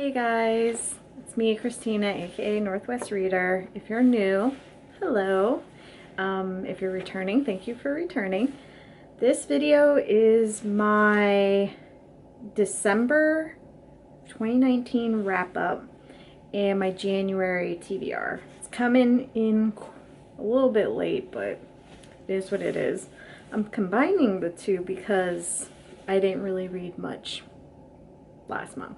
Hey guys, it's me, Christina, aka Northwest Reader. If you're new, hello. If you're returning, thank you for returning. This video is my December 2019 wrap-up and my January TBR. It's coming in a little bit late, but it is what it is. I'm combining the two because I didn't really read much last month.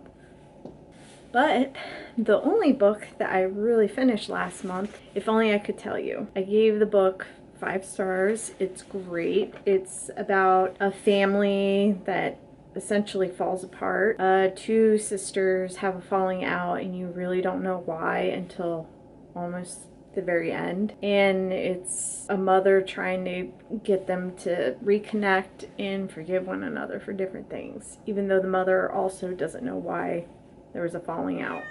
But the only book that I really finished last month, if only I could tell you. I gave the book 5 stars. It's great. It's about a family that essentially falls apart. 2 sisters have a falling out and you really don't know why until almost the very end. And it's a mother trying to get them to reconnect and forgive one another for different things, even though the mother also doesn't know why there was a falling out.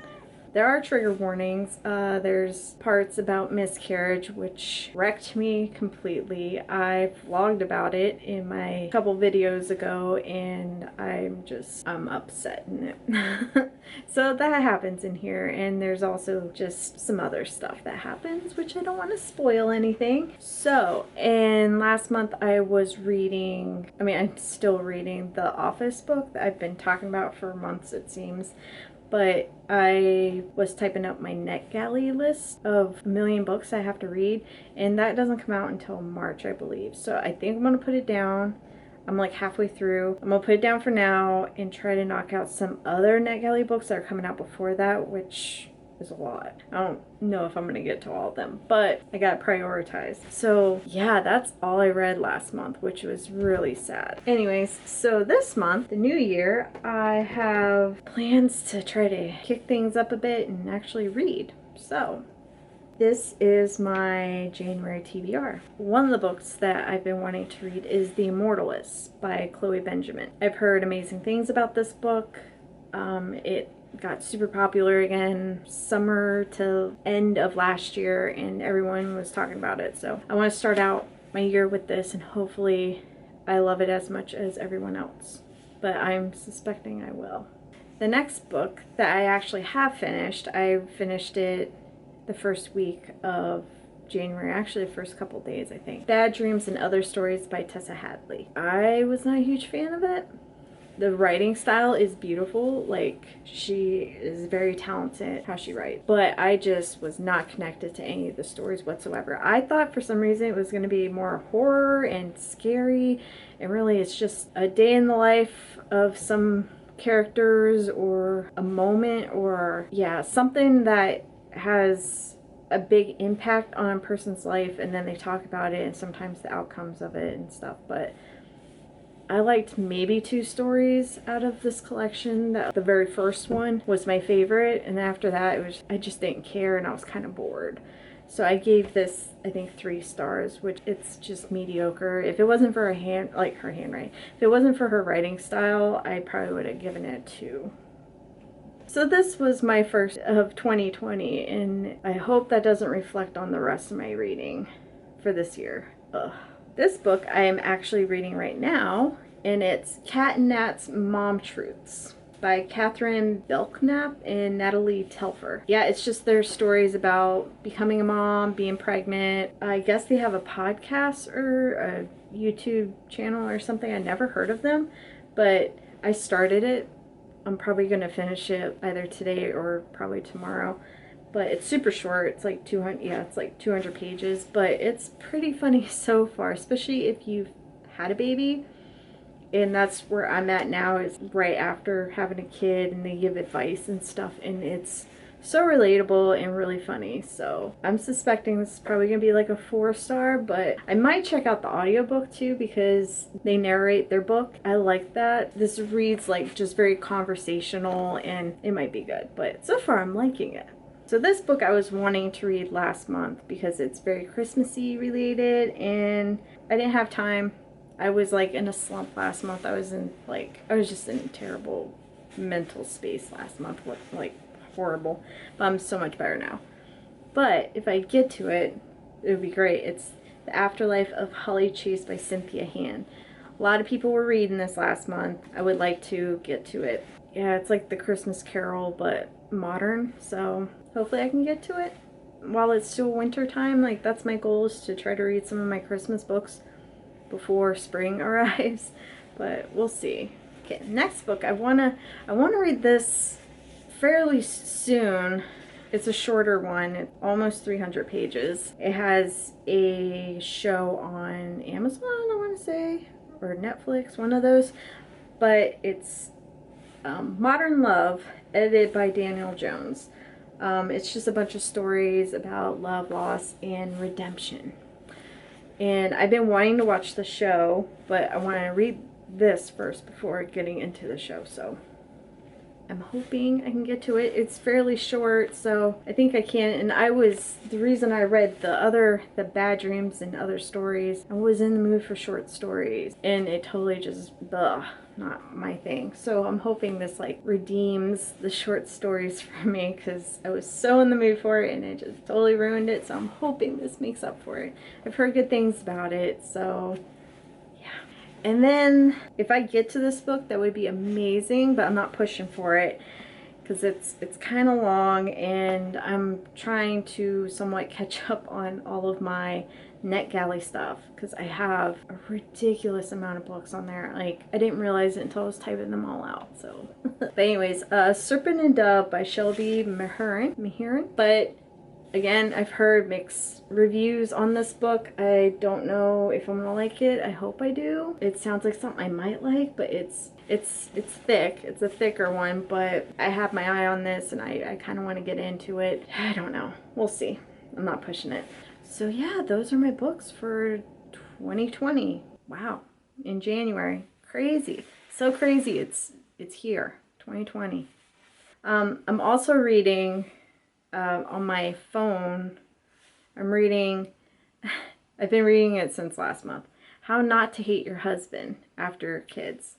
There are trigger warnings. There's parts about miscarriage which wrecked me completely. I vlogged about it in my couple videos ago and I'm upset in it. So that happens in here, and there's also just some other stuff that happens which I don't want to spoil anything. So, and last month I was reading, I'm still reading the Office book that I've been talking about for months it seems. But I was typing up my NetGalley list of 1 million books I have to read, and that doesn't come out until March, I believe. So I think I'm going to put it down. I'm like halfway through. I'm going to put it down for now and try to knock out some other NetGalley books that are coming out before that, which is a lot. I don't know if I'm going to get to all of them, but I got to prioritize. So yeah, that's all I read last month, which was really sad. Anyways, so this month, the new year, I have plans to try to kick things up a bit and actually read. So this is my January TBR. One of the books that I've been wanting to read is The Immortalist by Chloe Benjamin. I've heard amazing things about this book. It got super popular again summer to end of last year and everyone was talking about it. So I want to start out my year with this and hopefully I love it as much as everyone else. But I'm suspecting I will. The next book that I actually have finished, I finished it the first week of January, actually the first couple days I think. Bad Dreams and Other Stories by Tessa Hadley. I was not a huge fan of it. The writing style is beautiful, like she is very talented how she writes, but I just was not connected to any of the stories whatsoever. I thought for some reason it was going to be more horror and scary, and really it's just a day in the life of some characters or a moment or something that has a big impact on a person's life, and then they talk about it and sometimes the outcomes of it and stuff. But I liked maybe 2 stories out of this collection. The very first one was my favorite, and after that I just didn't care and I was kind of bored. So I gave this, I think, 3 stars, which it's just mediocre. If it wasn't for her handwriting, if it wasn't for her writing style, I probably would have given it 2. So this was my first of 2020, and I hope that doesn't reflect on the rest of my reading for this year. Ugh. This book I am actually reading right now, and it's Cat and Nat's Mom Truths by Catherine Belknap and Natalie Telfer. Yeah, it's just their stories about becoming a mom, being pregnant. I guess they have a podcast or a YouTube channel or something. I never heard of them, but I started it. I'm probably going to finish it either today or probably tomorrow. But it's super short. It's like 200 pages, but it's pretty funny so far, especially if you've had a baby. And that's where I'm at now, is right after having a kid, and they give advice and stuff, and it's so relatable and really funny. So I'm suspecting this is probably gonna be like a 4-star, but I might check out the audiobook too because they narrate their book. I like that. This reads like just very conversational and it might be good, but so far I'm liking it. So this book I was wanting to read last month because it's very Christmassy related and I didn't have time. I was like in a slump last month. I was just in a terrible mental space last month. Like horrible. But I'm so much better now. But if I get to it, it would be great. It's The Afterlife of Holly by Cynthia Han. A lot of people were reading this last month. I would like to get to it. Yeah, it's like the Christmas Carol, but modern. So hopefully I can get to it while it's still winter time. Like, that's my goal, is to try to read some of my Christmas books before spring arrives. But we'll see. Okay, next book. I wanna read this fairly soon. It's a shorter one. It's almost 300 pages. It has a show on Amazon, I want to say, or Netflix, one of those. But it's Modern Love, edited by Daniel Jones. It's just a bunch of stories about love, loss, and redemption. And I've been wanting to watch the show, but I want to read this first before getting into the show. So I'm hoping I can get to it. It's fairly short, so I think I can. And the reason I read the Bad Dreams and Other Stories, I was in the mood for short stories, and it totally just, not my thing. So I'm hoping this like redeems the short stories for me, because I was so in the mood for it and it just totally ruined it. So I'm hoping this makes up for it. I've heard good things about it, so and then if I get to this book, that would be amazing, but I'm not pushing for it because it's kind of long, and I'm trying to somewhat catch up on all of my NetGalley stuff because I have a ridiculous amount of books on there. Like, I didn't realize it until I was typing them all out. So but anyways, Serpent and Dove by Shelby Maheron. But again, I've heard mixed reviews on this book. I don't know if I'm gonna like it. I hope I do. It sounds like something I might like, but it's thick. It's a thicker one, but I have my eye on this and I kind of want to get into it. I don't know. We'll see. I'm not pushing it. So yeah, those are my books for 2020. Wow. In January. Crazy. So crazy. It's here. 2020. I'm also reading on my phone. I've been reading it since last month. How Not to Hate Your Husband After Kids.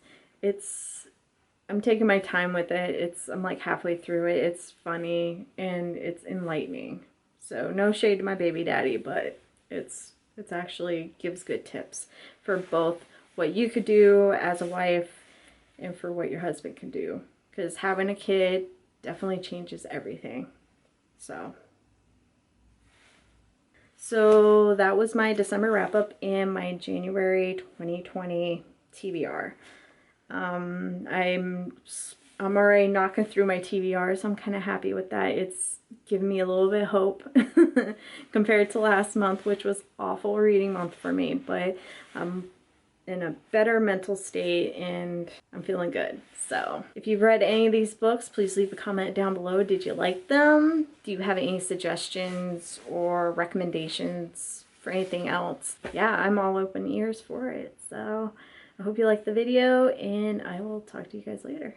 I'm taking my time with it. I'm like halfway through it. It's funny and it's enlightening. So no shade to my baby daddy, but it's actually gives good tips for both what you could do as a wife and for what your husband can do. Because having a kid definitely changes everything. So that was my December wrap up and my January 2020 TBR. I'm already knocking through my TBR, so I'm kind of happy with that. It's given me a little bit of hope compared to last month, which was awful reading month for me, but I'm in a better mental state and I'm feeling good. So if you've read any of these books, please leave a comment down below. Did you like them? Do you have any suggestions or recommendations for anything else? Yeah, I'm all open ears for it. So I hope you liked the video, and I will talk to you guys later.